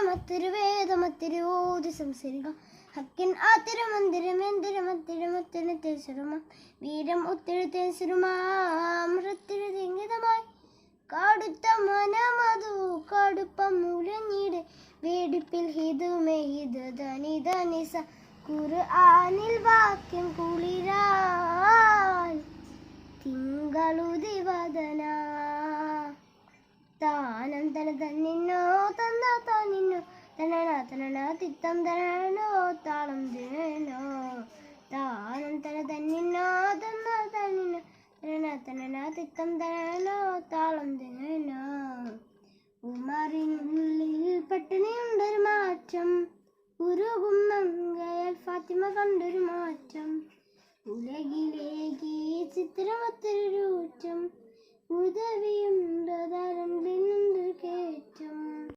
മൊത്തൊരു വേദമൊത്തൊരു ഓതി സംസരിക്കാം ഹക്കിൻ ആത്തിരമന്ദിരമെന്തിരമത്തിരമൊത്തിന് തേസുരമ വീരം ഒത്തിരി തേസുരമാമൃത്തിരുതിങ്ങിതമായി കടുത്ത മനമതു കടുപ്പം മുലഞ്ഞിട് വേടിപ്പിൽ ഹിതുമേ ഹിത് ധനി ധനിസ ഖുർആനിൽ വാക്യം കുളിരാൽ തിങ്കളുദിവദന താനന്തര തന്നിന്നോ തന്ന താനിന്നോ തനന തനന തിത്തം തനനോ താളം ദിനോ താനന്തര തന്നിന്നോ തന്ന താനിന്നോ തനന തനന തിത്തം തനനോ താളം ദിനോ ഉമറിനുള്ളിൽ പട്ടിണിയുണ്ടൊരു മാറ്റം ഉരുകും മങ്കയാൽ ഫാത്തിമ കണ്ടൊരു മാറ്റം ഉലകിലേക്ക് ചിത്രമൊത്തൊരു രൂറ്റം ഉദവിയുണ്ടതാരൻ